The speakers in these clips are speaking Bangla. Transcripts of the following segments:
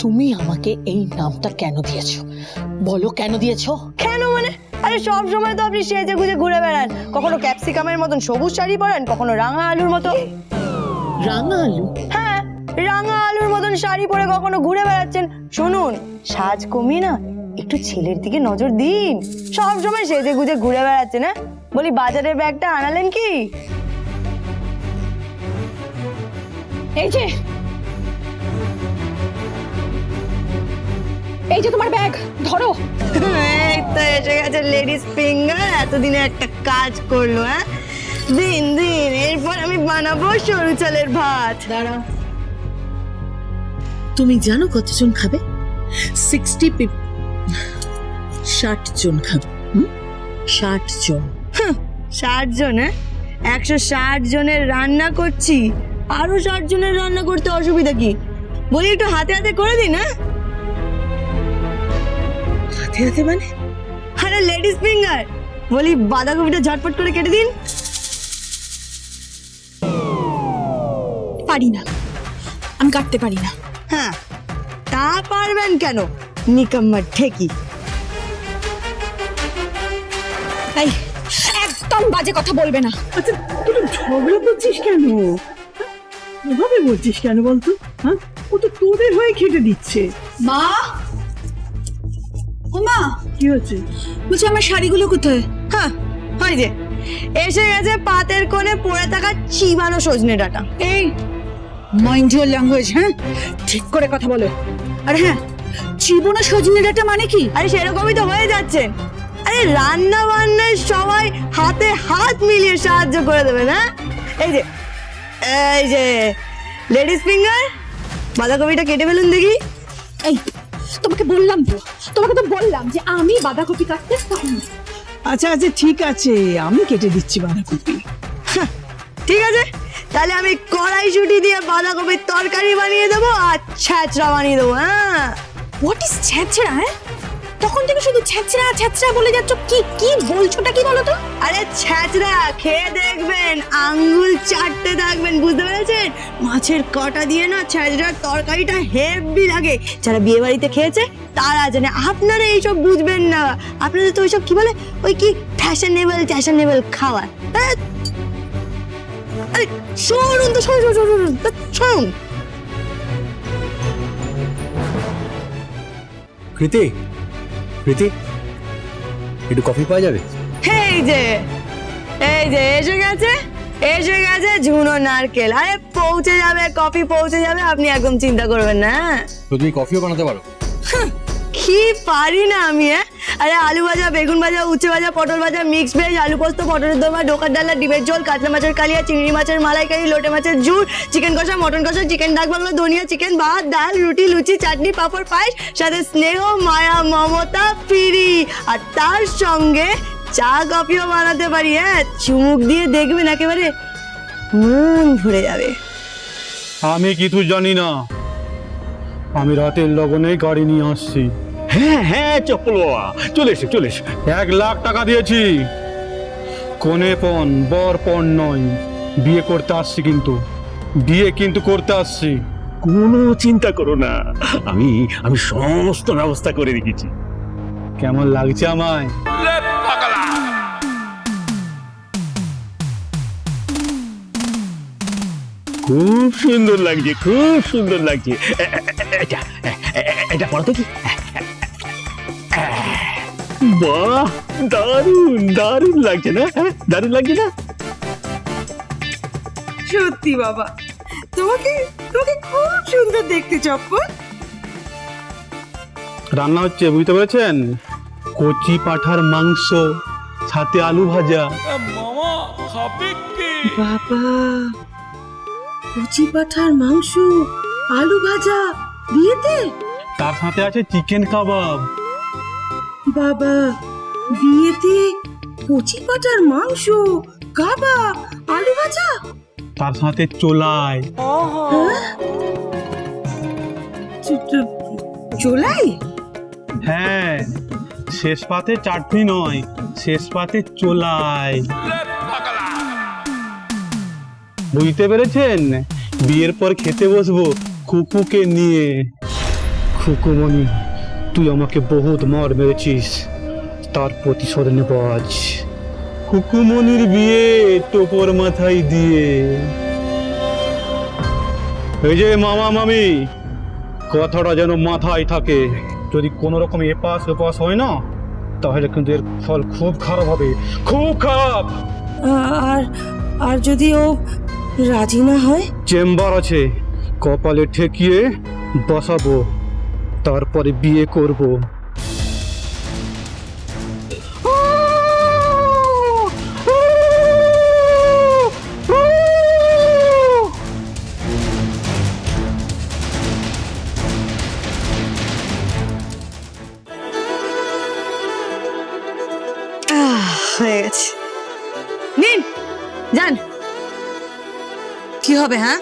তুমি আমাকে এই নামটা কেন দিয়েছো? বলো কেন দিয়েছো? কেন মানে? আরে সব সময় তো আপনি সেজে গুজে ঘুরে বেড়ান, কখনো ক্যাপসিকামের মতন সবুজ শাড়ি পরেন, কখনো রাঙা আলুর মতো। রাঙা আলু? হ্যাঁ, রাঙা আলুর মতন শাড়ি পরে কখনো ঘুরে বেড়াচ্ছেন। শুনুন, সাজ কমিয়ে না একটু ছেলের দিকে নজর দিন। সব সময় সেজে গুজে ঘুরে বেড়াচ্ছেন। হ্যাঁ, বলি বাজারের ব্যাগটা আনালেন কি? এই যে তোমার ব্যাগ ধরো। এই তো এসে গেছে লেডিস ফিঙ্গার, এতদিনে একটা কাজ করলো। হ্যাঁ, দিন দিন এরপর আমি বানাবো সরু চালের ভাত। দাঁড়া, তুমি জানো কতজন খাবে? 60 জন খাবে। 60 জন। 60 জন? হ্যাঁ, 160 জনের রান্না করছি, আরো 60 জনের রান্না করতে অসুবিধা কি? বলি একটু হাতে হাতে করে দিন। হ্যাঁ, হাতে হাতে মানে? আরে লেডিস ফিঙ্গার, বলি বাঁধাকপিটা ঝটপট করে কেটে দিন। পারি না, আমি কাটতে পারি না। হ্যাঁ, তা পারবেন কেন, নিকাম্মা ঠেকি। এই একদম বাজে কথা বলবে না। আচ্ছা, তুই ঝগড়া করছিস কেন? এভাবে বলছিস কেন বলতো? হ্যাঁ, ও তো তোদের হয়ে খেটে দিচ্ছে। মা, ও মা, কি হচ্ছে? বলছি আমার শাড়িগুলো কোথায়? হ্যাঁ, হয় যে এসে গেছে পাতের কোণে পড়ে থাকা চিবানো সজনে ডাঁটা। এই মাইন্ড ইউর ল্যাঙ্গুয়েজ। হ্যাঁ, ঠিক করে কথা বলো। আর হ্যাঁ, চিবনা সজনে ডাঁটা মানে কি? আরে সেরকমই তো হয়ে যাচ্ছে। আরে রান্না বান্নায় সবাই হাতে হাত মিলিয়ে সাহায্য করে দেবে না? এই যে এই যে লেডিস ফিঙ্গার, বাঁধাকপিটা কেটে ফেলুন দেখি। এই তোমাকে তো বললাম যে আমি বাঁধাকপি কাটতে পারি না। আচ্ছা আচ্ছা, ঠিক আছে, আমি কেটে দিচ্ছি বাঁধাকপি। ঠিক আছে, তাহলে আমি কড়াইশুঁটি দিয়ে বাঁধাকপির তরকারি বানিয়ে দেবো আর ছ্যাঁচড়া বানিয়ে দেবো। হ্যাঁ, হোয়াট ইজ ছ্যাঁচড়া? হ্যাঁ, তখন থেকে শুধু ছ্যাঁচড়া ছ্যাঁচড়া বলে যাচ্ছ। কি কি বলছোটা কি বলো তো? আরে ছ্যাঁচড়া খেয়ে দেখবেন, আঙ্গুল চাটতে থাকবেন, বুঝতে পেরেছেন? মাছের কাঁটা দিয়ে না ছ্যাঁচড়ার তরকারিটা হেভি লাগে। যারা বিয়ে বাড়িতে খেয়েছে তারা জানে, আপনারা এইসব বুঝবেন না। আপনাদের তো ওইসব কি বলে, ওই কি ফ্যাশনেবল খাবার। আরে শুনুন তো, শুনুন। কৃতি, একটু কফি পাওয়া যাবে? এই যে এসে গেছে ঝুনো নারকেল। আরে পৌঁছে যাবে, কফি পৌঁছে যাবে, আপনি একদম চিন্তা করবেন না। তো তুমি কফিও বানাতে পারো? কি পারি না আমি? আরে আলু ভাজা, বেগুন ভাজা, উচ্ছে ভাজা, পটল ভাজা, মিক্স ভেজ, আলু পোস্ত, পটলের দোরমা, ডোকার ডালা, ডিমের ঝোল, কাতলা মাছের কালিয়া, চিংড়ি মাছের মালাইকারি, লোটে মাছের ঝুল, চিকেন কষা, মটন কষা, চিকেন ডাক বাংলা, ধনিয়া চিকেন, ভাত, ডাল, রুটি, লুচি, চাটনি, পাঁপড়, পায়েস, সাথে স্নেহ, মায়া, মমতা ফিরি। আর তার সঙ্গে চা কফিও বানাতে পারি। হ্যাঁ, চুমুক দিয়ে দেখবেন একেবারে মন ভরে যাবে। আমি কিছু জানি না, আমি রাতের লগনে গাড়ি নিয়ে আসছি। হ্যাঁ হ্যাঁ, চপ্পল বাবা, চলে এসো। 1 লাখ টাকা দিয়েছি। কোনে পণ বর পণ নয়, বিয়ে করতে আসছি, কিন্তু করতে আসছি। কোনো চিন্তা করো না, আমি সমস্ত ব্যবস্থা করে রেখেছি। কেমন লাগছে আমায়? খুব সুন্দর লাগছে। এটা পড়ো তো কি। বাহ, দারুণ লাগছে না? দারুণ লাগছে না? সত্যি বাবা, তোমাকে খুব সুন্দর দেখতে চপ্পল। রান্না হচ্ছে, বুঝতে পেরেছেন? কচি পাঁঠার মাংস, সাথে আলু ভাজা। বাবা, কচি পাঁঠার মাংস, আলু ভাজা বিয়েতে? তার সাথে আছে চিকেন কাবাব। বাবা, বিয়েতে কচি পাঁঠার মাংস, কাবাব, আলু ভাজা, তার সাথে চোলাই। চোলাই? হ্যাঁ, শেষ পাতে চাটনি নয়, শেষ পাতে চোলাই। বুঝতে পেরেছেন? বিয়ের পর খেতে বসবো কুকুকে নিয়ে। খুকুমণি, তুই আমাকে বহুত মার মেরেছিস, তার প্রতিশোধ নেব আজ। খুকুমণির বিয়ে টোপর মাথায় দিয়ে। এই যে মামা মামি, কথাটা যেন মাথায় থাকে। যদি কোনো রকম এপাশ ওপাশ হয় না, তাহলে কিন্তু এর ফল খুব খারাপ হবে, খুব খারাপ। আর যদি ও রাজি না হয়? চেম্বার আছে, কপালে ঠেকিয়ে বসাবো, তারপরে বিয়ে করব। হয়ে গেছে, নিন যান। কি হবে হ্যাঁ?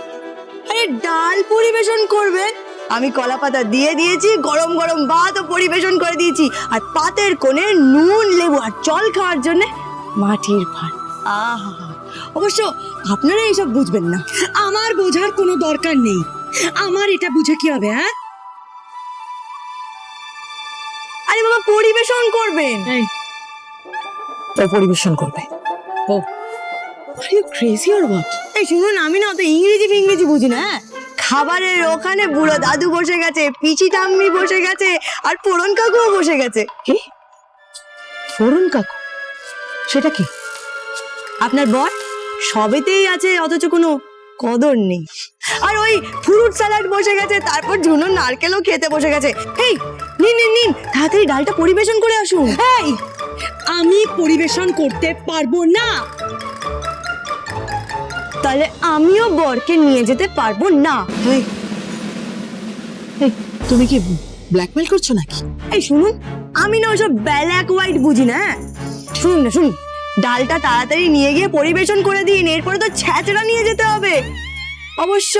আরে ডাল পরিবেশন করবেন, আমি কলা পাতা দিয়ে দিয়েছি, গরম গরম ভাতও পরিবেশন করে দিয়েছি, আর পাতের কোণে নুন লেবু আর জল খাওয়ার জন্য মাটির ভাত। আহা, অবশ্য আপনারা এইসব বুঝবেন না। আমার বোঝার কোনো দরকার নেই। আমার এটা বুঝে কি হবে হ্যাঁ? আরে বাবা, পরিবেশন করবেন। ও পরিবেশন করবে। Oh are you crazy or what? এই শুনুন, আমি না অত ইংরেজি বুঝি না। হ্যাঁ, খাবারের ওখানে বুড়ো দাদু বসে গেছে, পিচি ঠাম্মি বসে গেছে, আর পোড়ন কাকুও বসে গেছে। কি ফোরন কাকু? সেটা কি? আপনার বর সবেতেই আছে, অথচ কোনো কদর নেই। আর ওই ফ্রুট স্যালাড বসে গেছে, তারপর ঝুনো নারকেলও খেতে বসে গেছে। এই নিন নিন নিন, তাড়াতাড়ি ডালটা পরিবেশন করে আসুন। এই, আমি পরিবেশন করতে পারবো না। তাহলে আমিও বরকে নিয়ে যেতে পারবো না। এই এই, তুমি কি ব্ল্যাকমেল করছো নাকি? এই শুনুন, আমি না ওসব ব্ল্যাক হোয়াইট বুঝি না। হ্যাঁ? শুনুন না, শুনুন, ডালটা তাড়াতাড়ি নিয়ে গিয়ে পরিবেশন করে দিন, এরপরে তো ছ্যাঁচড়া নিয়ে যেতে হবে। অবশ্য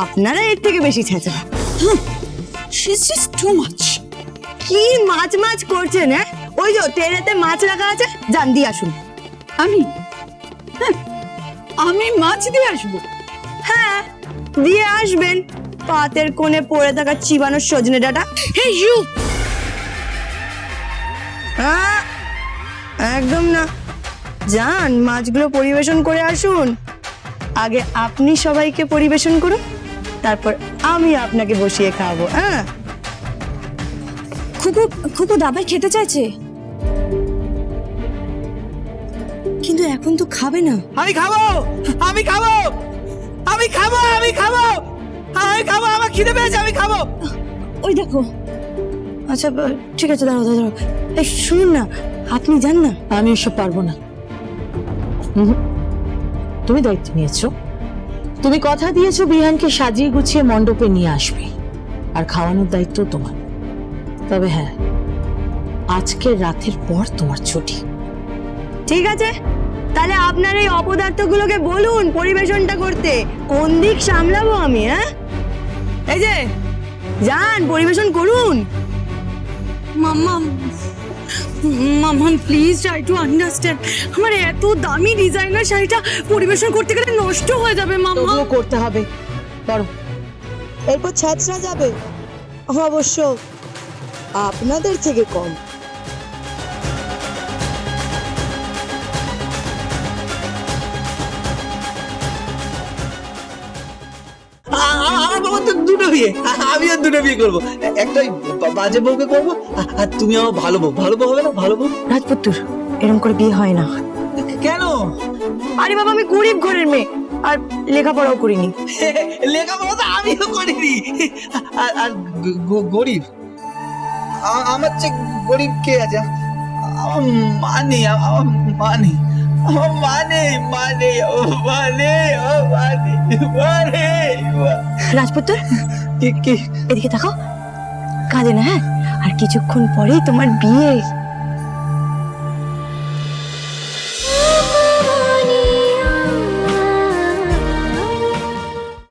আপনারা এর থেকে বেশি ছ্যাঁচড়া। She's just too much. কি মাছ মাছ করছেন? হ্যাঁ, ওই যে ট্রেনেতে মাছ রাখা আছে, যান দিয়ে আসুন। আমি মাছ দিয়ে আসবো? হ্যাঁ, দিয়ে আসবেন। পাতের কোণে পড়ে থাকা চিবানো সজনে ডাঁটা। Hey you! হ্যাঁ, একদম না, যান মাছগুলো পরিবেশন করে আসুন। আগে আপনি সবাইকে পরিবেশন করুন, তারপর আমি আপনাকে বসিয়ে খাওয়াবো। হ্যাঁ, খুকু দাবাই খেতে চাইছে, কিন্তু এখন তো খাবে না। আমি খাবো, আমি খাবো, আমি খাবো, আমি খাবো, আমি খাবো, আমার খিদে পেয়েছে, আমি খাবো। ওই দেখো। আচ্ছা ঠিক আছে, দাঁড়াও দাঁড়াও। এই শুনুন না, আপনি যান না। আমি ওসব পারবো না। তুমি দায়িত্ব নিয়েছো, তুমি কথা দিয়েছো বিহানকে সাজিয়ে গুছিয়ে মণ্ডপে নিয়ে আসবে, আর খাওয়ানোর দায়িত্ব তোমার। তবে হ্যাঁ, আজকের রাতের পর তোমার ছুটি। ঠিক আছে, তাহলে আপনার এই অপদার্থগুলোকে বলুন পরিবেশনটা করতে। কোন দিক সামলাবো আমি? হ্যাঁ, এই যে যান পরিবেশন করুন। মাম্মা প্লিজ ট্রাই টু আন্ডারস্ট্যান্ড। আমার এত দামি ডিজাইনার শাড়িটা পরিবেশন করতে গেলে নষ্ট হয়ে যাবে মাম্মা। তবুও করতে হবে, করো। এরপর ছ্যাঁচড়া যাবে, অবশ্য আপনাদের থেকে কম। আমার বাবা তো দুটো বিয়ে, আমিও দুটো বিয়ে করবো। একটা ওই বাজে বউকে করবো, আর তুমি আমার ভালো বউ। ভালো বউ হবে না? ভালো বউ। রাজপুত্তর, এরকম করে বিয়ে হয় না। কেন? আরে বাবা, আমি গরিব ঘরের মেয়ে, আর লেখাপড়াও করিনি। লেখাপড়া তো আমিও করিনি। আর গরিব, আমার চেয়ে গরিব কে আছে? আমার মা নেই, আমার মা নেই, আমার মা নেই, মা নেই, ও মা নেই, ও মা নেই, মা নেই। রাজপুত্তর, কি? এদিকে তাকাও, কাঁদে না। হ্যাঁ, আর কিছুক্ষণ পরেই তোমার বিয়ে।